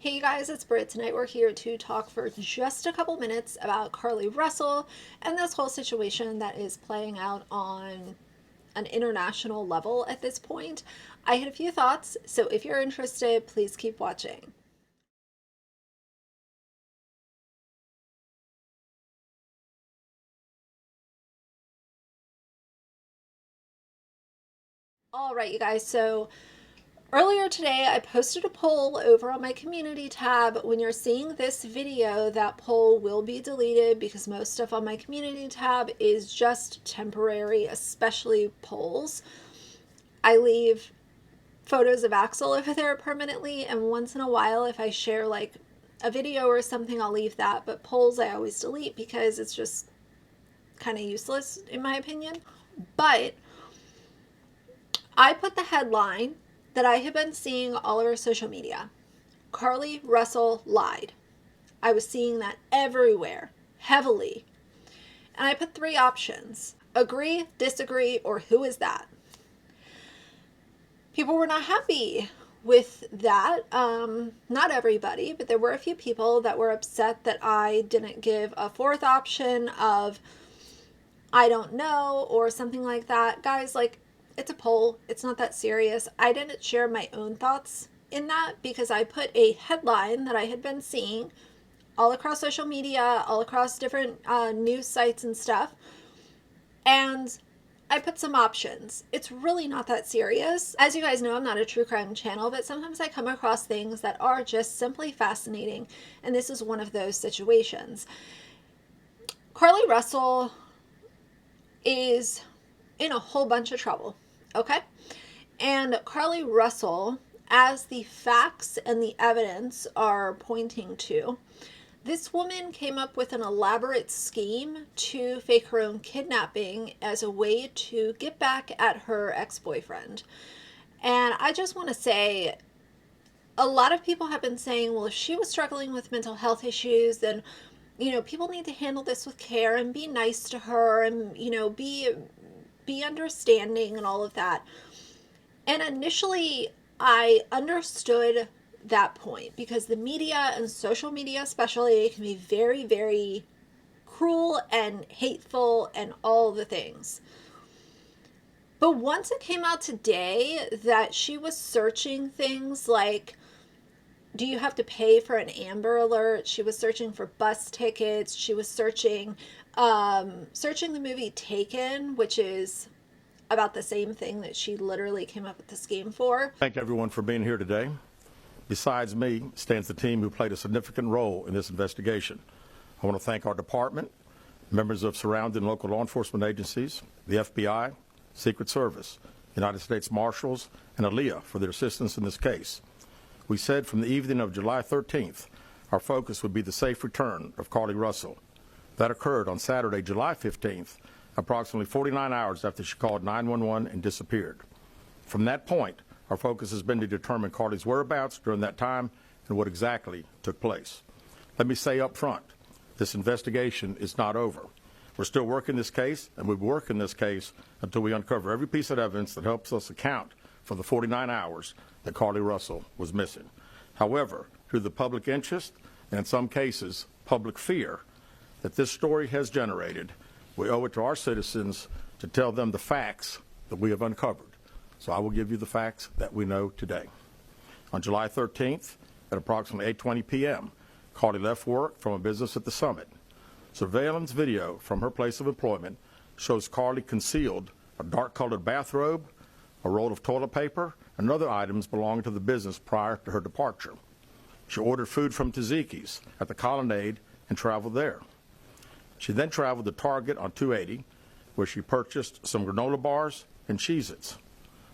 Hey you guys, it's Britt. Tonight we're here to talk for just a couple minutes about Carlee Russell and this whole situation that is playing out on an international level at this point. I had a few thoughts, so if you're interested, please keep watching. All right, you guys, so earlier today, I posted a poll over on my community tab. When you're seeing this video, that poll will be deleted because most stuff on my community tab is just temporary, especially polls. I leave photos of Axel over there permanently, and once in a while, if I share like a video or something, I'll leave that. But polls I always delete because it's just kind of useless in my opinion. But I put the headline that I have been seeing all over social media. Carlee Russell lied. I was seeing that everywhere, heavily. And I put 3 options: agree, disagree, or who is that? People were not happy with that. Not everybody, but there were a few people that were upset that I didn't give a 4th option of I don't know or something like that. Guys, like, it's a poll. It's not that serious. I didn't share my own thoughts in that because I put a headline that I had been seeing all across social media, all across different news sites and stuff. And I put some options. It's really not that serious. As you guys know, I'm not a true crime channel, but sometimes I come across things that are just simply fascinating. And this is one of those situations. Carlee Russell is in a whole bunch of trouble. Okay? And Carlee Russell, as the facts and the evidence are pointing to, this woman came up with an elaborate scheme to fake her own kidnapping as a way to get back at her ex-boyfriend. And I just want to say, a lot of people have been saying, well, if she was struggling with mental health issues, then, you know, people need to handle this with care and be nice to her and, you know, be understanding and all of that. And initially, I understood that point because the media and social media especially can be very, very cruel and hateful and all the things. But once it came out today that she was searching things like, do you have to pay for an Amber Alert? She was searching for bus tickets. She was searching the movie Taken, which is about the same thing that she literally came up with the scheme for. Thank everyone for being here today. Besides me stands the team who played a significant role in this investigation. I want to thank our department, members of surrounding local law enforcement agencies, the FBI, Secret Service, United States Marshals, and ALEA for their assistance in this case. We said from the evening of July 13th, our focus would be the safe return of Carlee Russell. That occurred on Saturday, July 15th, approximately 49 hours after she called 911 and disappeared. From that point, our focus has been to determine Carlee's whereabouts during that time and what exactly took place. Let me say up front, this investigation is not over. We're still working this case, and we'll be working this case until we uncover every piece of evidence that helps us account for the 49 hours that Carlee Russell was missing. However, through the public interest, and in some cases, public fear, that this story has generated, we owe it to our citizens to tell them the facts that we have uncovered. So I will give you the facts that we know today. On July 13th, at approximately 8:20 p.m., Carlee left work from a business at the Summit. Surveillance video from her place of employment shows Carlee concealed a dark-colored bathrobe, a roll of toilet paper, and other items belonging to the business prior to her departure. She ordered food from Tzatziki's at the Colonnade and traveled there. She then traveled to Target on 280, where she purchased some granola bars and Cheez-Its.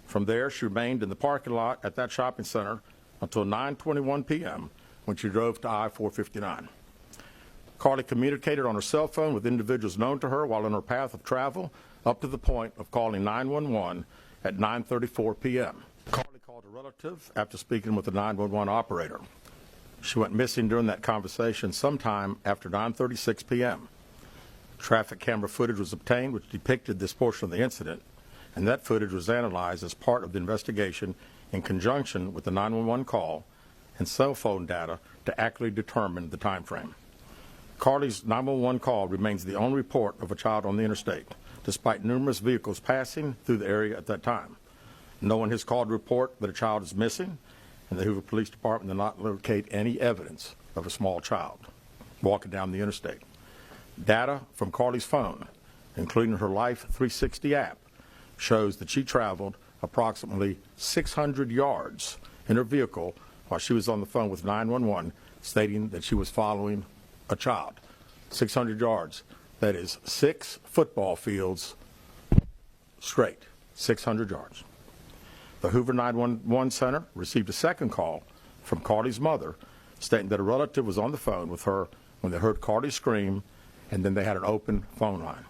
From there, she remained in the parking lot at that shopping center until 9:21 p.m. when she drove to I-459. Carlee communicated on her cell phone with individuals known to her while on her path of travel up to the point of calling 911 at 9:34 p.m. Carlee called a relative after speaking with the 911 operator. She went missing during that conversation sometime after 9:36 p.m. Traffic camera footage was obtained which depicted this portion of the incident, and that footage was analyzed as part of the investigation in conjunction with the 911 call and cell phone data to accurately determine the time frame. Carlee's 911 call remains the only report of a child on the interstate, despite numerous vehicles passing through the area at that time. No one has called to report that a child is missing, and the Hoover Police Department did not locate any evidence of a small child walking down the interstate. Data from Carlee's phone, including her Life 360 app, shows that she traveled approximately 600 yards in her vehicle while she was on the phone with 911, stating that she was following a child. 600 yards. That is 6 football fields straight. 600 yards. The Hoover 911 Center received a second call from Carlee's mother stating that a relative was on the phone with her when they heard Carlee scream, and then they had an open phone line.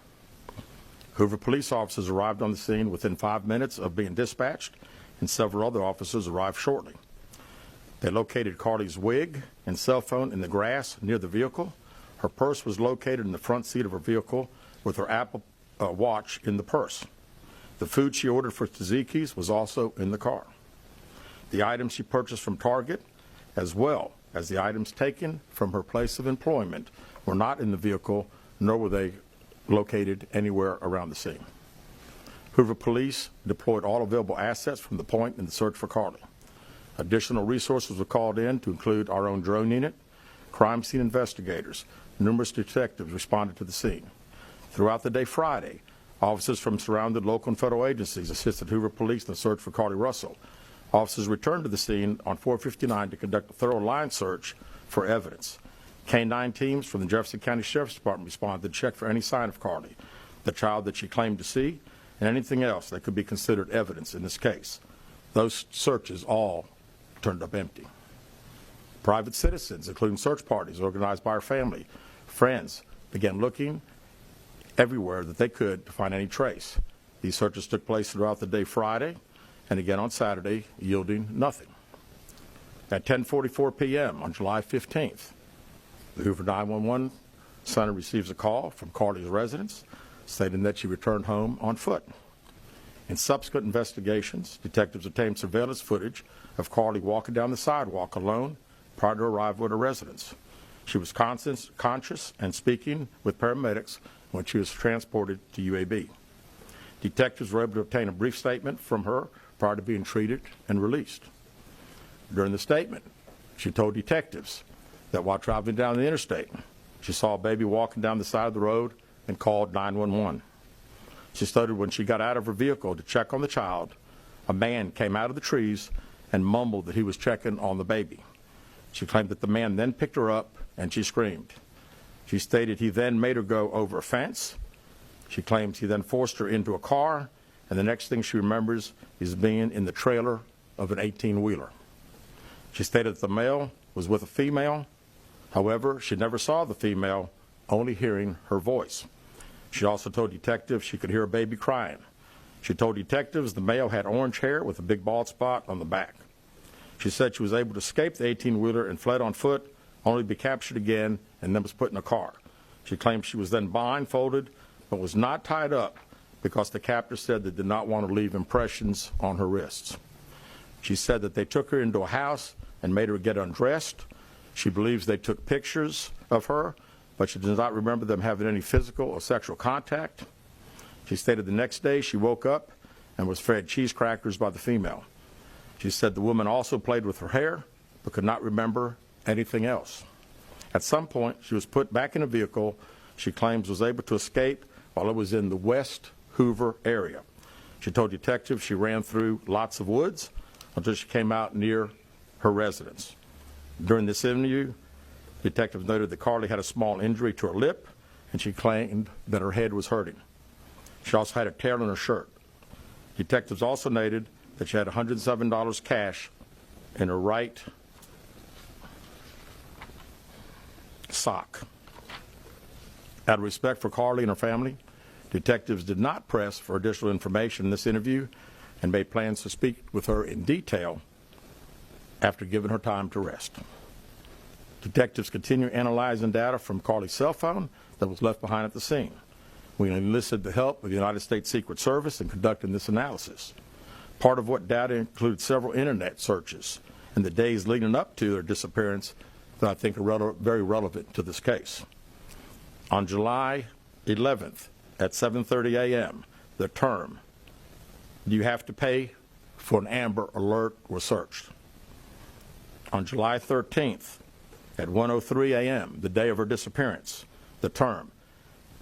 Hoover police officers arrived on the scene within 5 minutes of being dispatched, and several other officers arrived shortly. They located Carlee's wig and cell phone in the grass near the vehicle. Her purse was located in the front seat of her vehicle with her Apple Watch in the purse. The food she ordered for Tzatziki's was also in the car. The items she purchased from Target, as well as the items taken from her place of employment, were not in the vehicle, nor were they located anywhere around the scene. Hoover police deployed all available assets from the point in the search for Carlee. Additional resources were called in to include our own drone unit, crime scene investigators. Numerous detectives responded to the scene. Throughout the day Friday, officers from surrounding local and federal agencies assisted Hoover police in the search for Carlee Russell. Officers returned to the scene on 459 to conduct a thorough line search for evidence. K-9 teams from the Jefferson County Sheriff's Department responded to check for any sign of Carlee, the child that she claimed to see, and anything else that could be considered evidence in this case. Those searches all turned up empty. Private citizens, including search parties organized by her family, friends, began looking everywhere that they could to find any trace. These searches took place throughout the day Friday and again on Saturday, yielding nothing. At 10:44 p.m. on July 15th, the Hoover 911 Center receives a call from Carlee's residence stating that she returned home on foot. In subsequent investigations, detectives obtained surveillance footage of Carlee walking down the sidewalk alone prior to her arrival at her residence. She was conscious and speaking with paramedics when she was transported to UAB. Detectives were able to obtain a brief statement from her prior to being treated and released. During the statement, she told detectives that while traveling down the interstate, she saw a baby walking down the side of the road and called 911. She stated when she got out of her vehicle to check on the child, a man came out of the trees and mumbled that he was checking on the baby. She claimed that the man then picked her up and she screamed. She stated he then made her go over a fence. She claims he then forced her into a car, and the next thing she remembers is being in the trailer of an 18-wheeler. She stated that the male was with a female. However, she never saw the female, only hearing her voice. She also told detectives she could hear a baby crying. She told detectives the male had orange hair with a big bald spot on the back. She said she was able to escape the 18-wheeler and fled on foot, only to be captured again and then was put in a car. She claimed she was then blindfolded but was not tied up because the captor said they did not want to leave impressions on her wrists. She said that they took her into a house and made her get undressed. She believes they took pictures of her, but she does not remember them having any physical or sexual contact. She stated the next day she woke up and was fed cheese crackers by the female. She said the woman also played with her hair but could not remember anything else. At some point, she was put back in a vehicle she claims was able to escape while it was in the West Hoover area. She told detectives she ran through lots of woods until she came out near her residence. During this interview, detectives noted that Carlee had a small injury to her lip, and she claimed that her head was hurting. She also had a tear in her shirt. Detectives also noted that she had $107 cash in her right sock. Out of respect for Carlee and her family, detectives did not press for additional information in this interview and made plans to speak with her in detail after giving her time to rest. Detectives continue analyzing data from Carlee's cell phone that was left behind at the scene. We enlisted the help of the United States Secret Service in conducting this analysis. Part of what data includes several internet searches in the days leading up to their disappearance that I think are very relevant to this case. On July 11th at 7:30 a.m., the term, "Do you have to pay for an Amber Alert?" was searched. On July 13th at 1:03 a.m., the day of her disappearance, the term,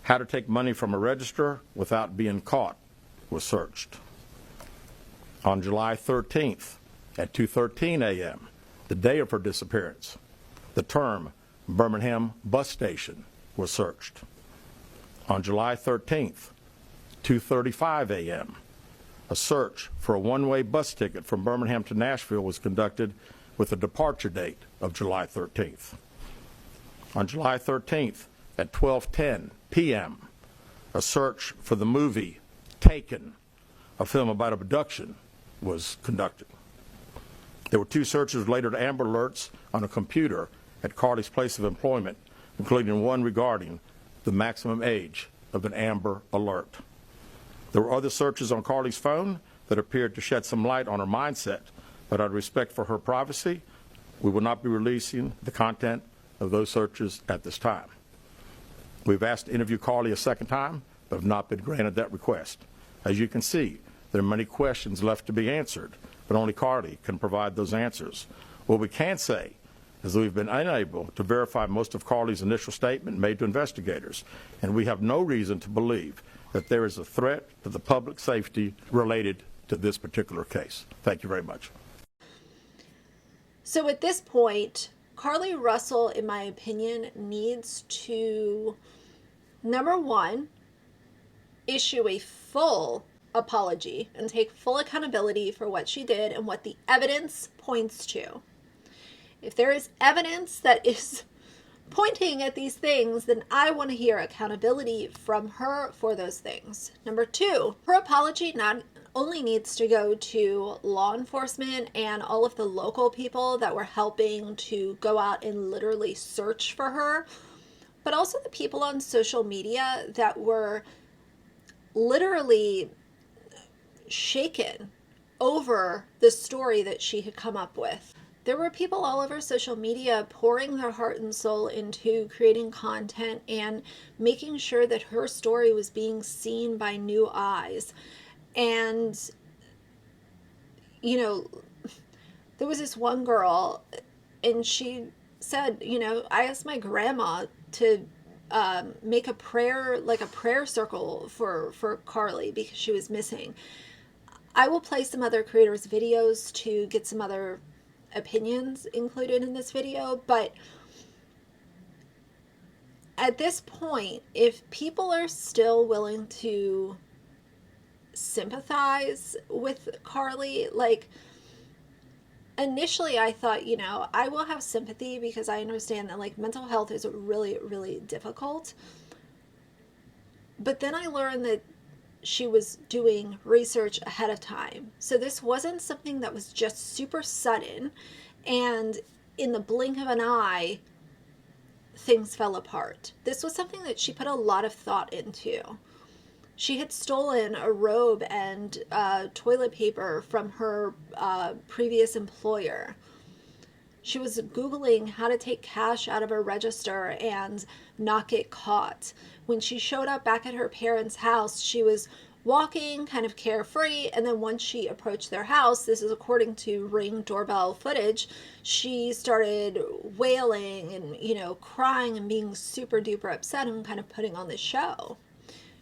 "How to take money from a register without being caught," was searched. On July 13th at 2:13 a.m., the day of her disappearance, the term Birmingham bus station was searched. On July 13th, 2:35 a.m., a search for a one-way bus ticket from Birmingham to Nashville was conducted with a departure date of July 13th. On July 13th at 12:10 p.m., a search for the movie Taken, a film about abduction, was conducted. There were 2 searches related to Amber Alerts on a computer at Carlee's place of employment, including one regarding the maximum age of an Amber Alert. There were other searches on Carlee's phone that appeared to shed some light on her mindset, but out of respect for her privacy, we will not be releasing the content of those searches at this time. We've asked to interview Carlee a second time, but have not been granted that request. As you can see, there are many questions left to be answered, but only Carlee can provide those answers. What we can say is that we've been unable to verify most of Carlee's initial statement made to investigators, and we have no reason to believe that there is a threat to the public safety related to this particular case. Thank you very much. So at this point, Carlee Russell, in my opinion, needs to, number one, issue a full apology and take full accountability for what she did and what the evidence points to. If there is evidence that is pointing at these things, then I want to hear accountability from her for those things. Number two, her apology not only needs to go to law enforcement and all of the local people that were helping to go out and literally search for her, but also the people on social media that were literally shaken over the story that she had come up with. There were people all over social media pouring their heart and soul into creating content and making sure that her story was being seen by new eyes. And, you know, there was this one girl, and she said, you know, I asked my grandma to make a prayer, like a prayer circle for Carlee because she was missing. I will play some other creators' videos to get some other opinions included in this video, but at this point, if people are still willing to sympathize with Carlee, like, initially I thought, you know, I will have sympathy because I understand that, like, mental health is really, really difficult. But then I learned that she was doing research ahead of time. So this wasn't something that was just super sudden and in the blink of an eye, things fell apart. This was something that she put a lot of thought into. She had stolen a robe and toilet paper from her previous employer. She was Googling how to take cash out of a register and not get caught. When she showed up back at her parents' house, she was walking kind of carefree, and then once she approached their house, this is according to Ring doorbell footage, she started wailing and, you know, crying and being super duper upset and kind of putting on the show.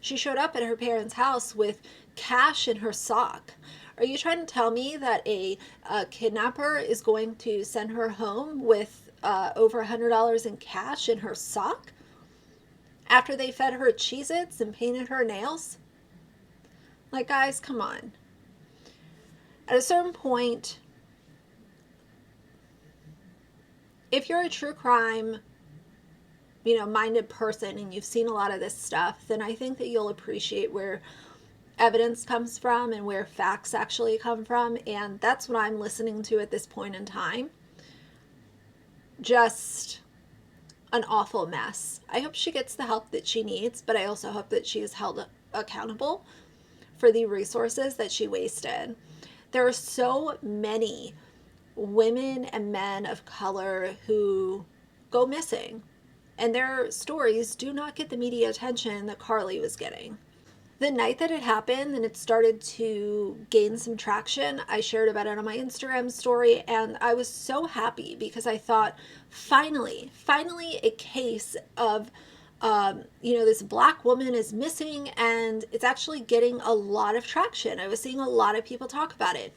She showed up at her parents' house with cash in her sock. Are you trying to tell me that a kidnapper is going to send her home with over $100 in cash in her sock after they fed her Cheez-Its and painted her nails? Like, guys, come on. At a certain point, if you're a true crime, you know, minded person and you've seen a lot of this stuff, then I think that you'll appreciate where evidence comes from and where facts actually come from, and that's what I'm listening to at this point in time. Just an awful mess. I hope she gets the help that she needs, but I also hope that she is held accountable for the resources that she wasted. There are so many women and men of color who go missing, and their stories do not get the media attention that Carlee was getting. The night that it happened and it started to gain some traction, I shared about it on my Instagram story, and I was so happy because I thought, finally a case of this black woman is missing, and it's actually getting a lot of traction. I was seeing a lot of people talk about it.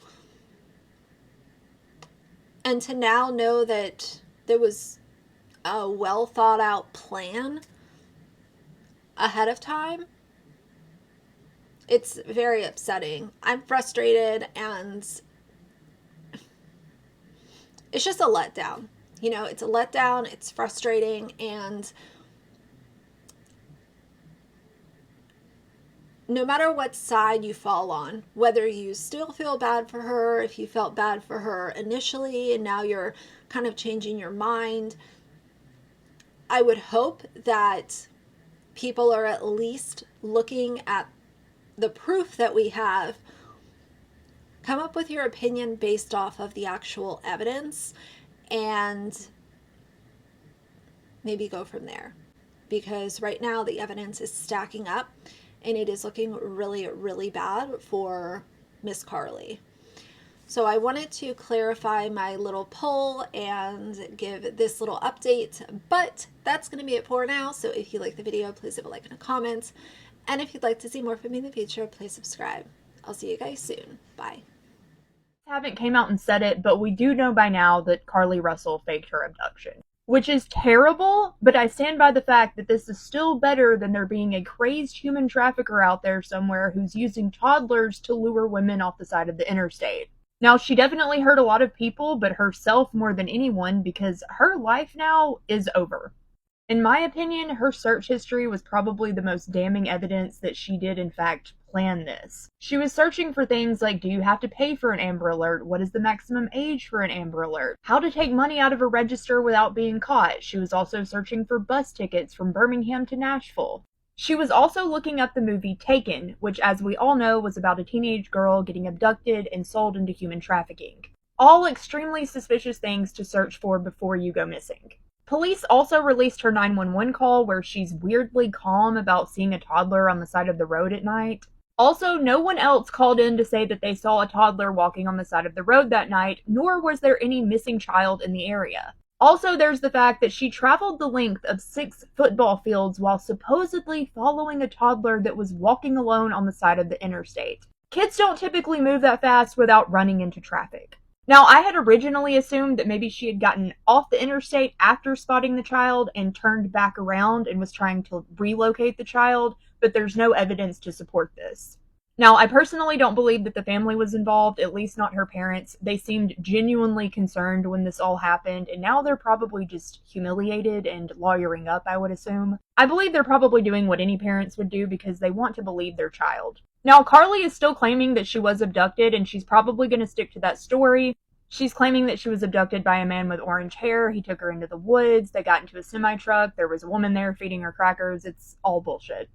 And to now know that there was a well thought out plan ahead of time, it's very upsetting. I'm frustrated, and it's just a letdown. It's a letdown, it's frustrating, and no matter what side you fall on, whether you still feel bad for her, if you felt bad for her initially and now you're kind of changing your mind, I would hope that people are at least looking at the proof that we have, come up with your opinion based off of the actual evidence, and maybe go from there. Because right now the evidence is stacking up, and it is looking really, really bad for Miss Carlee. So I wanted to clarify my little poll and give this little update, but that's going to be it for now. So if you like the video, please leave a like and a comment. And if you'd like to see more from me in the future, please subscribe. I'll see you guys soon. Bye. Haven't came out and said it, but we do know by now that Carlee Russell faked her abduction. Which is terrible, but I stand by the fact that this is still better than there being a crazed human trafficker out there somewhere who's using toddlers to lure women off the side of the interstate. Now, she definitely hurt a lot of people, but herself more than anyone, because her life now is over. In my opinion, her search history was probably the most damning evidence that she did in fact plan this. She was searching for things like, do you have to pay for an Amber Alert? What is the maximum age for an Amber Alert? How to take money out of a register without being caught. She was also searching for bus tickets from Birmingham to Nashville. She was also looking up the movie Taken, which, as we all know, was about a teenage girl getting abducted and sold into human trafficking. All extremely suspicious things to search for before you go missing. Police also released her 911 call where she's weirdly calm about seeing a toddler on the side of the road at night. Also, no one else called in to say that they saw a toddler walking on the side of the road that night, nor was there any missing child in the area. Also, there's the fact that she traveled the length of 6 football fields while supposedly following a toddler that was walking alone on the side of the interstate. Kids don't typically move that fast without running into traffic. Now, I had originally assumed that maybe she had gotten off the interstate after spotting the child and turned back around and was trying to relocate the child, but there's no evidence to support this. Now, I personally don't believe that the family was involved, at least not her parents. They seemed genuinely concerned when this all happened, and now they're probably just humiliated and lawyering up, I would assume. I believe they're probably doing what any parents would do because they want to believe their child. Now, Carlee is still claiming that she was abducted, and she's probably going to stick to that story. She's claiming that she was abducted by a man with orange hair. He took her into the woods. They got into a semi-truck. There was a woman there feeding her crackers. It's all bullshit.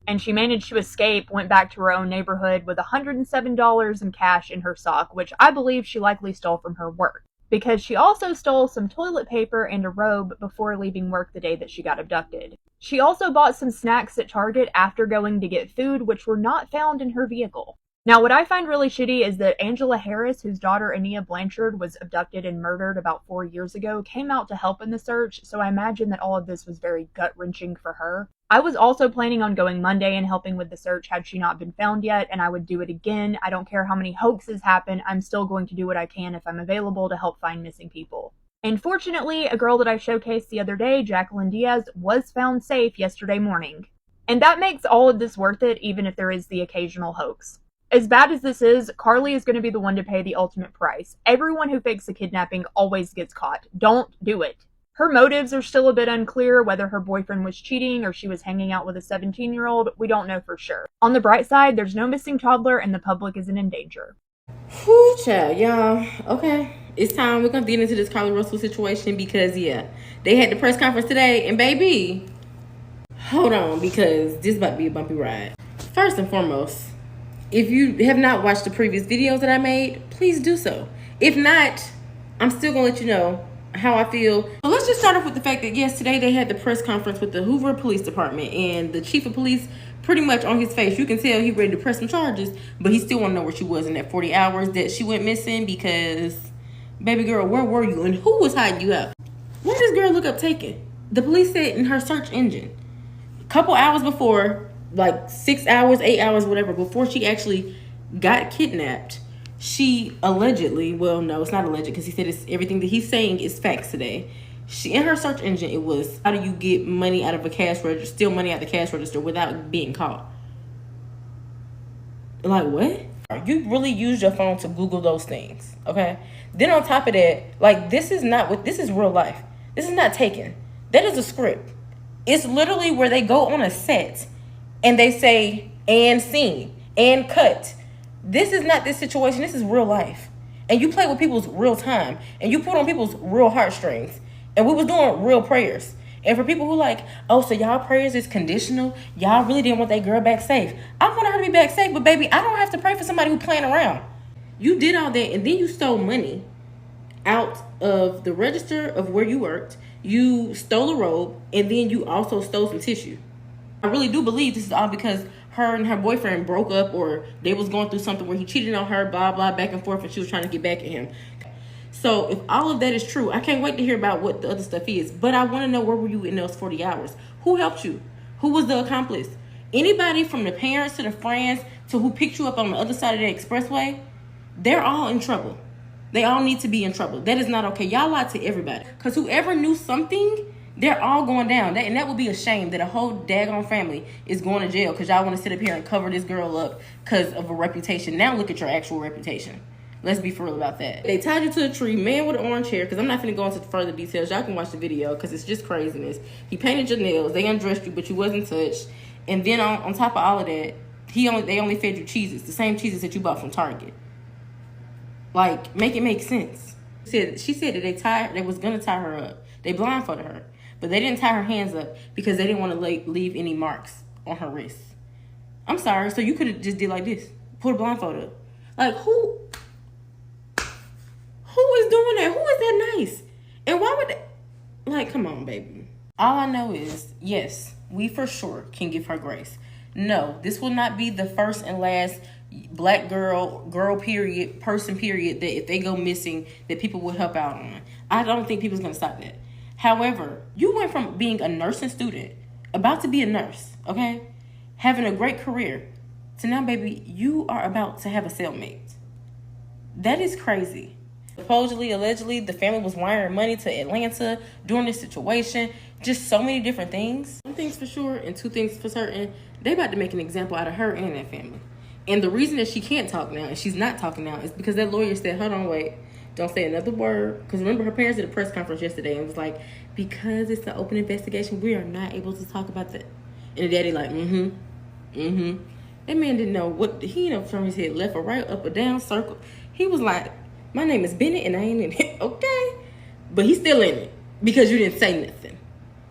And she managed to escape, went back to her own neighborhood with $107 in cash in her sock, which I believe she likely stole from her work. Because she also stole some toilet paper and a robe before leaving work the day that she got abducted. She also bought some snacks at Target after going to get food, which were not found in her vehicle. Now, what I find really shitty is that Angela Harris, whose daughter Ania Blanchard was abducted and murdered about 4 years ago, came out to help in the search, so I imagine that all of this was very gut-wrenching for her. I was also planning on going Monday and helping with the search had she not been found yet, and I would do it again. I don't care how many hoaxes happen, I'm still going to do what I can if I'm available to help find missing people. And fortunately, a girl that I showcased the other day, Jacqueline Diaz, was found safe yesterday morning. And that makes all of this worth it, even if there is the occasional hoax. As bad as this is, Carlee is going to be the one to pay the ultimate price. Everyone who fakes a kidnapping always gets caught. Don't do it. Her motives are still a bit unclear, whether her boyfriend was cheating or she was hanging out with a 17-year-old, we don't know for sure. On the bright side, there's no missing toddler and the public isn't in danger. Whew, child, y'all. Okay, it's time. We're going to get into this Carlee Russell situation because, yeah, they had the press conference today, and baby, hold on, because this is about to be a bumpy ride. First and foremost, if you have not watched the previous videos that I made, please do so. If not, I'm still gonna let you know how I feel. So let's just start off with the fact that yes, today they had the press conference with the Hoover Police Department, and the chief of police, pretty much on his face, you can tell he ready to press some charges, but he still want to know where she was in that 40 hours that she went missing, because baby girl, where were you and who was hiding you out? Where did this girl look up taken? The police said in her search engine, a couple hours before, like 6 hours, 8 hours, whatever, before she actually got kidnapped, she allegedly, well, no, it's not alleged, because he said it's everything that he's saying is facts today. She, in her search engine, it was, how do you get money out of a cash register, steal money out of the cash register without being caught? Like, what? You really use your phone to Google those things, okay? Then on top of that, like, this is not what, this is real life. This is not taken. That is a script. It's literally where they go on a set and they say, and scene, and cut. This is not this situation. This is real life. And you play with people's real time. And you put on people's real heartstrings. And we was doing real prayers. And for people who like, oh, so y'all prayers is conditional? Y'all really didn't want that girl back safe. I want her to be back safe, but baby, I don't have to pray for somebody who playing around. You did all that, and then you stole money out of the register of where you worked. You stole a robe, and then you also stole some tissue. I really do believe this is all because her and her boyfriend broke up, or they was going through something where he cheated on her, blah, blah, back and forth, and she was trying to get back at him. So if all of that is true, I can't wait to hear about what the other stuff is. But I want to know, where were you in those 40 hours? Who helped you? Who was the accomplice? Anybody from the parents to the friends to who picked you up on the other side of the expressway, they're all in trouble. They all need to be in trouble. That is not okay. Y'all lied to everybody. Because whoever knew something, they're all going down. And that would be a shame that a whole daggone family is going to jail because y'all want to sit up here and cover this girl up because of a reputation. Now look at your actual reputation. Let's be for real about that. They tied you to a tree, man with an orange hair, because I'm not going to go into further details. Y'all can watch the video because it's just craziness. He painted your nails. They undressed you, but you wasn't touched. And then on top of all of that, they only fed you cheeses, the same cheeses that you bought from Target. Like, make it make sense. She said that they was going to tie her up. They blindfolded her. But they didn't tie her hands up because they didn't want to leave any marks on her wrists. I'm sorry. So you could have just did like this. Put a blindfold up. Like, who is doing that? Who is that nice? And why would they? Like, come on, baby. All I know is, yes, we for sure can give her grace. No, this will not be the first and last black girl period, person period, that if they go missing, that people will help out on. I don't think people's going to stop that. However, you went from being a nursing student, about to be a nurse, okay, having a great career, to now, baby, you are about to have a cellmate. That is crazy. Supposedly, allegedly, the family was wiring money to Atlanta during this situation. Just so many different things. One thing's for sure and two things for certain. They about to make an example out of her and that family. And the reason that she can't talk now and she's not talking now is because that lawyer said, hold on, wait. Don't say another word. Because remember, her parents did a press conference yesterday and was like, because it's an open investigation, we are not able to talk about that. And the daddy like, That man didn't know what, he didn't know from his head, left or right, up or down, circle. He was like, my name is Bennett and I ain't in it. Okay. But he's still in it because you didn't say nothing.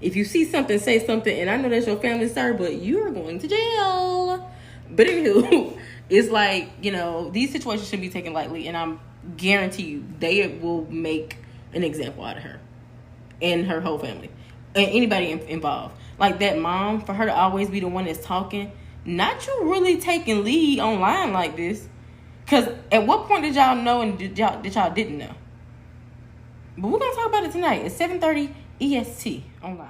If you see something, say something. And I know that's your family, sir, but you're going to jail. But anywho, it's like, you know, these situations shouldn't be taken lightly. And I'm guarantee you they will make an example out of her and her whole family and anybody involved. Like that mom, for her to always be the one that's talking, not you really taking lead online like this. Because at what point did y'all know and did y'all didn't know? But we're going to talk about it tonight at 7:30 EST online.